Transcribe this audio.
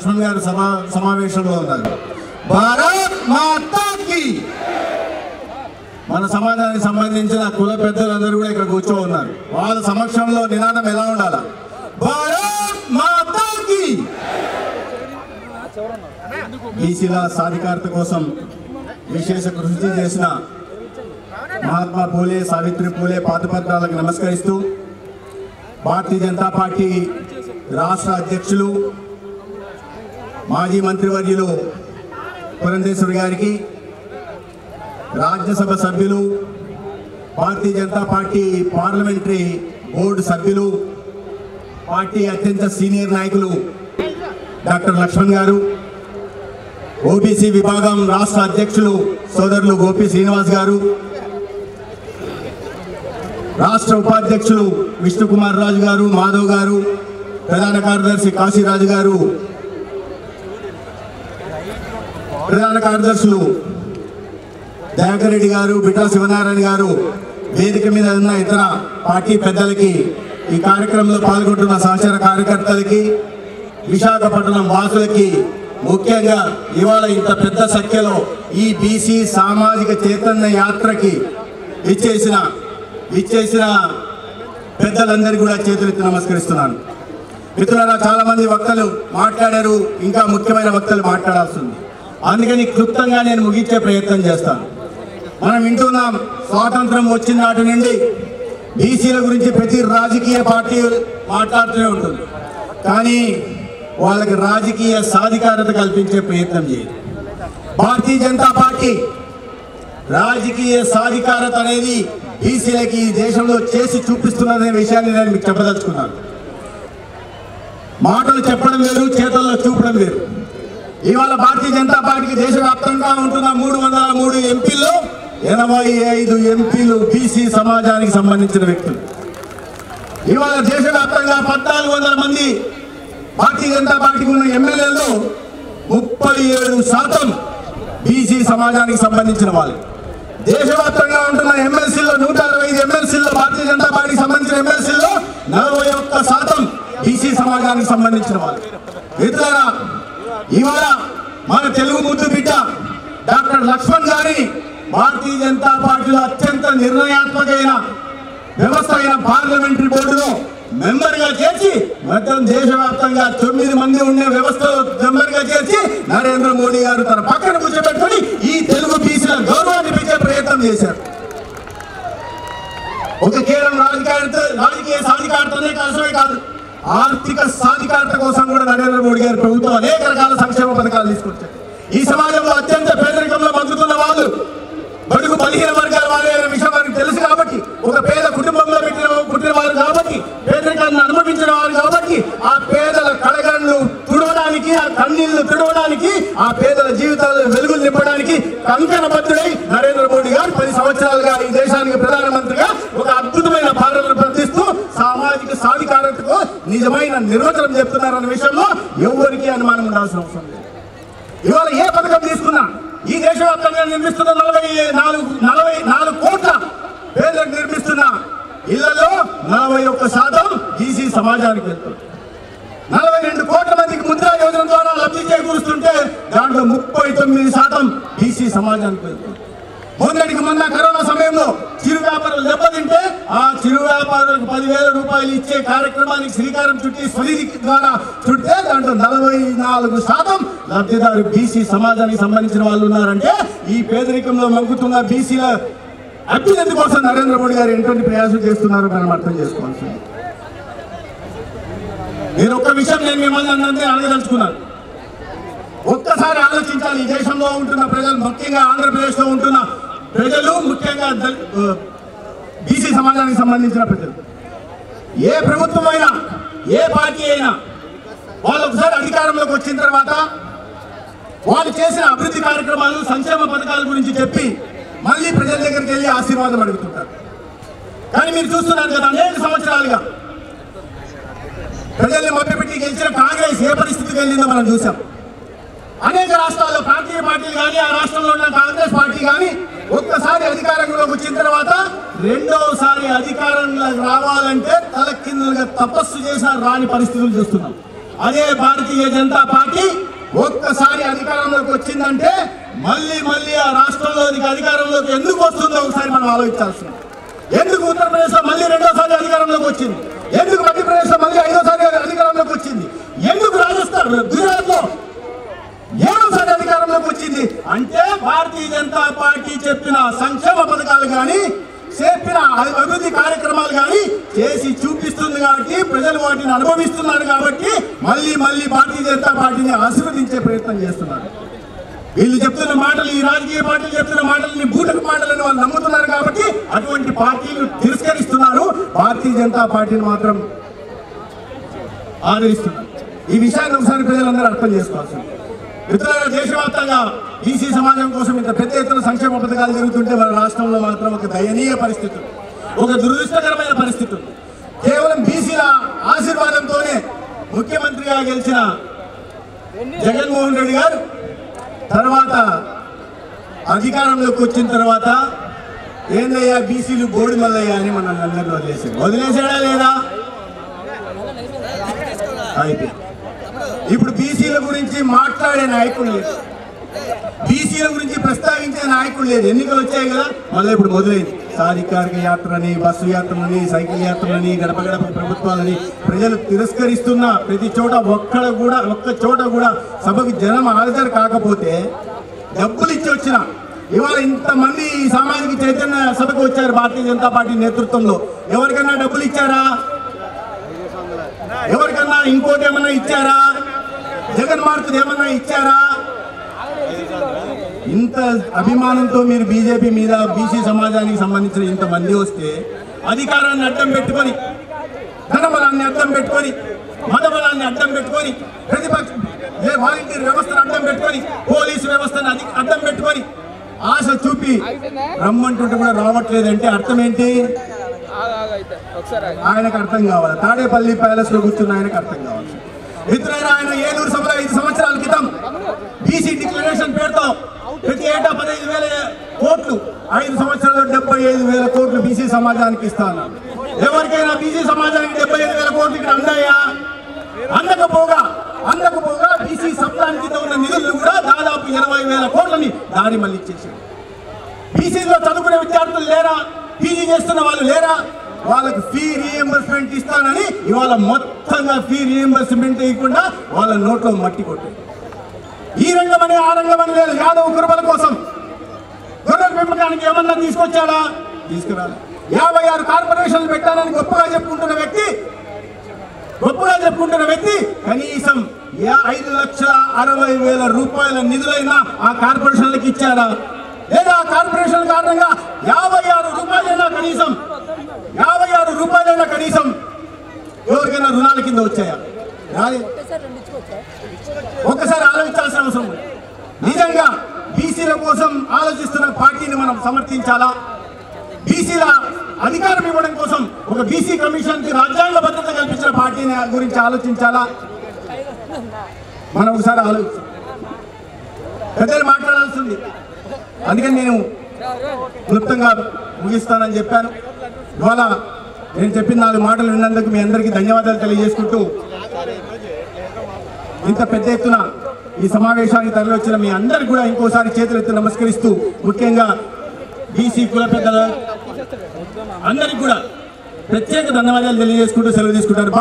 లక్ష్మణ్ గారు సమావేశంలో ఉన్నారు. భారత్ మాతా కీ. మన సమాజానికి సంబంధించిన కుల పెద్దలందరూ కూడా ఇక్కడ కూర్చో ఉన్నారు. వాళ్ళ సమక్షంలో నినాదం ఎలా ఉండాలి? భారత్ మాతా కీ. బీసీల సాధికారత కోసం విశేష కృషి చేసిన మహాత్మా పూలే, సావిత్రి పూలే పాదపత్రాలకు నమస్కరిస్తూ భారతీయ జనతా పార్టీ రాష్ట్ర అధ్యక్షులు మాజీ మంత్రివర్యులు పురంధేశ్వరి గారికి, రాజ్యసభ సభ్యులు, Bharatiya Janata party parliamentary board సభ్యులు, పార్టీ అత్యంత సీనియర్ నాయకులు డాక్టర్ లక్ష్మణ్ గారు, ఓబీసీ విభాగం రాష్ట్ర అధ్యక్షులు సోదరులు గోపి శ్రీనివాస్ గారు, రాష్ట్ర ఉపాధ్యక్షులు విష్ణుకుమార్ రాజు గారు, మాధవ్ గారు, ప్రధాన కార్యదర్శి కాశీరాజు గారు, ప్రధాన కార్యదర్శులు దయాకర్ రెడ్డి గారు, బిట్టా శివనారాయణ గారు, వేదిక మీద ఉన్న ఇతర పార్టీ పెద్దలకి, ఈ కార్యక్రమంలో పాల్గొంటున్న సహచర కార్యకర్తలకి, విశాఖపట్నం వాసులకి, ముఖ్యంగా ఇవాళ ఇంత పెద్ద సంఖ్యలో ఈ బీసీ సామాజిక చైతన్య యాత్రకి విచ్చేసిన పెద్దలందరికీ కూడా చేతులెత్తి నమస్కరిస్తున్నాను. మిత్రులారా, చాలా మంది వక్తలు మాట్లాడారు, ఇంకా ముఖ్యమైన వక్తలు మాట్లాడాల్సింది. అందుకని క్లుప్తంగా నేను ముగించే ప్రయత్నం చేస్తాను. మనం వింటున్నాం, స్వాతంత్రం వచ్చిన నాటి నుండి బీసీల గురించి ప్రతి రాజకీయ పార్టీ మాట్లాడుతూనే ఉంటుంది, కానీ వాళ్ళకి రాజకీయ సాధికారత కల్పించే ప్రయత్నం చేయదు. భారతీయ జనతా పార్టీ రాజకీయ సాధికారత అనేది బీసీలకి ఈ దేశంలో చేసి చూపిస్తున్నదనే విషయాన్ని నేను మీకు చెప్పదలుచుకున్నాను. మాటలు చెప్పడం వేరు, చేతల్లో చూపడం వేరు. ఇవాళ భారతీయ జనతా పార్టీకి దేశవ్యాప్తంగా ఉంటున్న 303 ఎంపీల్లో 85 ఎంపీలు బీసీ సమాజానికి సంబంధించిన వ్యక్తులు. ఇవాళ దేశవ్యాప్తంగా 1400 మంది భారతీయ జనతా పార్టీకి ఉన్న ఎమ్మెల్యేల్లో 37% బీసీ సమాజానికి సంబంధించిన వాళ్ళు. దేశవ్యాప్తంగా ఉంటున్న ఎమ్మెల్సీల్లో 165 ఎమ్మెల్సీల్లో భారతీయ జనతా పార్టీకి సంబంధించిన ఎమ్మెల్సీల్లో 41% బీసీ సమాజానికి సంబంధించిన వాళ్ళు. మిత్రులారా, ఇవాళ మన తెలుగు ముద్దు బిడ్డ డాక్టర్ లక్ష్మణ్ గారి భారతీయ జనతా పార్టీలో అత్యంత నిర్ణయాత్మకమైన వ్యవస్థ అయిన పార్లమెంటరీ బోర్డులో మెంబర్గా చేర్చి, మొత్తం దేశవ్యాప్తంగా 9 మంది ఉండే వ్యవస్థలో మెంబర్గా చేర్చి నరేంద్ర మోడీ గారు తన పక్కన కూర్చోబెట్టుకుని ఈ తెలుగు బీసీల గౌరవాన్ని పెంచే ప్రయత్నం చేశారు. ఒక కేవలం రాజకీయ సాధికారతనే కష్టమే కాదు, ఆర్థిక సాధికారత కోసం కూడా నరేంద్ర మోడీ గారి ప్రభుత్వం అనేక రకాల సంక్షేమ పథకాలు తీసుకొచ్చారు. ఈ సమాజంలో అత్యంత పేదరికంలో బతుకుతున్న వాళ్ళు, బడుగు బలహీన వర్గాల వాళ్ళే అనే విషయం మనకు తెలుసు కాబట్టి, ఒక పేద కుటుంబంలో పుట్టిన వారు కాబట్టి, పేదరికాన్ని అనుభవించిన వారు కాబట్టి, ఆ పేదల కళగళ్ళు తుడవడానికి, ఆ కన్నీళ్లు తుడవడానికి, ఆ పేదల జీవితాలను వెలుగులు నింపడానికి కంకణబద్ధుడై నరేంద్ర మోడీ గారు 10 సంవత్సరాలుగా ఈ దేశానికి ప్రధానమంత్రిగా ఒక అద్భుతమైన పాలనను ప్రవర్తిస్తూ సామాజిక సాధికారతకు నిజమైన నిర్వచనం చెప్తున్నారన్న విషయంలో ఎవరికి అనుమానం ఉండాల్సిన అవసరం లేదు. ఇవాళ ఏ పథకం తీసుకున్నా ఈ దేశవ్యాప్తంగా నిర్మిస్తున్న 44 కోట్ల పేదలకు నిర్మిస్తున్న ఇళ్లలో 41% బీసీ సమాజానికి వెళ్తుంది. 42 కోట్ల మందికి ముద్రా యోజన ద్వారా లబ్ధి చేకూరుస్తుంటే దాంట్లో 39% బీసీ సమాజానికి వెళ్తుంది. మొన్న కరోనా సమయంలో చిరు వ్యాపారులు దెబ్బతింటే ఆ చిరు వ్యాపారులకు 10,000 రూపాయలు ఇచ్చే కార్యక్రమానికి శ్రీకారం చుట్టి స్వనిధి ద్వారా చుట్టే దాంట్లో 44% లబ్ధిదారు బీసీ సమాజానికి సంబంధించిన వాళ్ళు ఉన్నారంటే ఈ పేదరికంలో మంకుతున్న బీసీల అభ్యున్నతి కోసం నరేంద్ర మోడీ గారు ఎటువంటి ప్రయాసం చేస్తున్నారో మనం అర్థం చేసుకోవాల్సింది. నేను ఒక్క విషయం మిమ్మల్ని అందరినీ అడగదలుచుకున్నాను. ఒక్కసారి ఆలోచించాలి, ఈ దేశంలో ఉంటున్న ప్రజలు, ముఖ్యంగా ఆంధ్రప్రదేశ్లో ఉంటున్న ప్రజలు, ముఖ్యంగా బీసీ సమాజానికి సంబంధించిన ప్రజలు, ఏ ప్రభుత్వం అయినా ఏ పార్టీ అయినా వాళ్ళు ఒకసారి అధికారంలోకి వచ్చిన తర్వాత వాళ్ళు చేసిన అభివృద్ధి కార్యక్రమాలు, సంక్షేమ పథకాల గురించి చెప్పి మళ్ళీ ప్రజల దగ్గరికి వెళ్ళి ఆశీర్వాదం అడుగుతుంటారు. కానీ మీరు చూస్తున్నారు కదా, అనేక సంవత్సరాలుగా ప్రజల్ని మభ్యపెట్టి గెలిచిన కాంగ్రెస్ ఏ పరిస్థితికి వెళ్ళిందో మనం చూసాం. అనేక రాష్ట్రాల్లో ప్రాంతీయ పార్టీలు కానీ, ఆ రాష్ట్రంలో ఉన్న కాంగ్రెస్ పార్టీ కానీ ఒక్కసారి అధికారంలోకి వచ్చిన తర్వాత రెండోసారి అధికారంలోకి రావాలంటే తలకిందులుగా తపస్సు చేసిన రాని పరిస్థితులు చూస్తున్నాం. అదే భారతీయ జనతా పార్టీ వచ్చిందంటే మళ్ళీ మళ్ళీ ఆ రాష్ట్రంలోనికి అధికారంలోకి ఎందుకు వస్తుందో ఒకసారి మనం ఆలోచించాల్సింది. ఎందుకు ఉత్తరప్రదేశ్లో మళ్ళీ రెండోసారి అధికారంలోకి వచ్చింది? ఎందుకు మధ్యప్రదేశ్లో మళ్ళీ 5వ అధికారంలోకి వచ్చింది? ఎందుకు రాజస్థాన్ గుజరాత్లో 7వ అధికారంలోకి వచ్చింది? అంటే భారతీయ జనతా పార్టీ చెప్పిన సంక్షేమ పథకాలు కానీ చెప్పిన అభివృద్ధి కార్యక్రమాలు కానీ చేసి చూపిస్తుంది కాబట్టి, ప్రజలు వాటిని అనుభవిస్తున్నారు కాబట్టి మళ్ళీ మళ్ళీ భారతీయ జనతా పార్టీని ఆశీర్వదించే ప్రయత్నం చేస్తున్నారు. వీళ్ళు చెప్తున్న మాటలు, ఈ రాజకీయ పార్టీలు చెప్తున్న మాటలని బూటకు మాటలని వాళ్ళు నమ్ముతున్నారు కాబట్టి అటువంటి పార్టీలు తిరస్కరిస్తున్నారు. భారతీయ జనతా పార్టీని మాత్రం ఆదరిస్తున్నారు. ఈ విషయాన్ని ఒకసారి ప్రజలందరూ అర్థం చేసుకోవాల్సింది. మిత్రులారా, దేశవ్యాప్తంగా బీసీ సమాజం కోసం ఇంత పెద్ద ఎత్తున సంక్షేమ పథకాలు జరుగుతుంటే మన రాష్ట్రంలో మాత్రం ఒక దయనీయ పరిస్థితి, ఒక దురదృష్టకరమైన పరిస్థితి. కేవలం బీసీల ఆశీర్వాదంతోనే ముఖ్యమంత్రిగా గెలిచిన జగన్మోహన్ రెడ్డి గారు తర్వాత అధికారంలోకి వచ్చిన తర్వాత ఏందయ్యా బీసీలు బోడి మల్లయ్య అని మన అందరినీ వదిలేసాడా లేదా? అయితే ఇప్పుడు బీసీల గురించి మాట్లాడే నాయకుడు లేదు, బీసీల గురించి ప్రస్తావించే నాయకుడు లేదు. ఎన్నికలు వచ్చాయి కదా, మళ్ళీ ఇప్పుడు మొదలైంది సాధికారిక యాత్రని, బస్సు యాత్రలని, సైకిల్ యాత్రలని, గడప గడప ప్రభుత్వాలని ప్రజలు తిరస్కరిస్తున్న ప్రతి చోట ఒక్క చోట కూడా సభకు జనం హాజరు కాకపోతే డబ్బులు ఇచ్చి వచ్చిన ఇవాళ ఇంతమంది సామాజిక చైతన్య సభకు వచ్చారు భారతీయ జనతా పార్టీ నేతృత్వంలో. ఎవరికన్నా డబ్బులు ఇచ్చారా? ఎవరికన్నా ఇంకోటి ఏమన్నా ఇచ్చారా? జగన్ మార్కులు ఏమన్నా ఇచ్చారా? ఇంత అభిమానంతో మీరు బీజేపీ మీద, బీసీ సమాజానికి సంబంధించిన ఇంతమంది వస్తే అధికారాన్ని అడ్డం పెట్టుకొని, ధనబలాన్ని అడ్డం పెట్టుకొని, మతబలాన్ని అడ్డం పెట్టుకొని, ప్రతిపక్ష వాలంటీర్ వ్యవస్థను అడ్డం పెట్టుకొని, పోలీసు వ్యవస్థను అడ్డం పెట్టుకొని ఆశ చూపి రమ్మంటుంటే కూడా రావట్లేదంటే అర్థం ఏంటి? ఆయనకు అర్థం కావాలి. తాడేపల్లి ప్యాలెస్ లో కూర్చున్న ఆయనకు అర్థం కావాలి. మిత్రులైన ఆయన ఏలూరు సభలో 5 సంవత్సరాల క్రితం బీసీ డిక్లరేషన్ పేరుతో ప్రతి ఏటా 15,000 కోట్లు, 5 సంవత్సరాల్లో 75,000 కోట్లు బీసీ సమాజానికి ఇస్తాను. ఎవరికైనా బీసీ సమాజానికి 75,000 కోట్లు ఇక్కడ అందాయా? అందకపోగా బీసీ సప్లాన్ కింద ఉన్న నిధులను కూడా దాదాపు 80,000 కోట్లని దారి మళ్ళీ ఇచ్చేసారు. బీసీలో చదువుకునే విద్యార్థులు లేరా? పీజీ చేస్తున్న వాళ్ళు లేరా? వాళ్ళకి ఫీ రీఎంబర్స్మెంట్ ఇస్తానని ఇవాళ మొత్తంగా ఫీ రీఎంబర్స్మెంట్ ఇవ్వకుండా వాళ్ళ నోట్లో మట్టి కొట్టారు. ఈ రంగమని ఆ రంగమని లేదు. యాదవ్ కురుబల కోసం గొర్రెల పెంపకానికి ఏమన్నా తీసుకొచ్చాడా? తీసుకురాలి. 56 కార్పొరేషన్లు పెట్టాలని గొప్పగా చెప్పుకుంటున్న వ్యక్తి కనీసం 5,60,000 రూపాయల నిధులైనా ఆ కార్పొరేషన్లకు ఇచ్చారా? లేదా ఆ కార్పొరేషన్ కారణంగా 56 రూపాయలైనా కనీసం ఎవరికైనా రుణాల కింద వచ్చాయా? ఒక్కసారి ఆలోచించాల్సిన అవసరం ఉంది. నిజంగా బీసీల కోసం ఆలోచిస్తున్న పార్టీని మనం సమర్థించాలా? బీసీల అధికారం ఇవ్వడం కోసం ఒక బీసీ కమిషన్ కి రాజ్యాంగ భద్రత కల్పించిన పార్టీని గురించి ఆలోచించాలా? మనం ఒకసారి ఆలోచించాలి. పెద్దలు మాట్లాడాల్సింది. అందుకని నేను క్లుప్తంగా ముగిస్తానని చెప్పాను. ఇవాళ నేను చెప్పిన 4 మాటలు విన్నందుకు మీ అందరికీ ధన్యవాదాలు తెలియజేసుకుంటూ, ఇంత పెద్ద ఎత్తున ఈ సమావేశానికి తరలివచ్చిన మీ అందరికి కూడా ఇంకోసారి చేతులెత్తి నమస్కరిస్తూ, ముఖ్యంగా బీసీ కుల పెద్దల అందరికి కూడా ప్రత్యేక ధన్యవాదాలు తెలియజేసుకుంటూ సెలవు తీసుకుంటారు.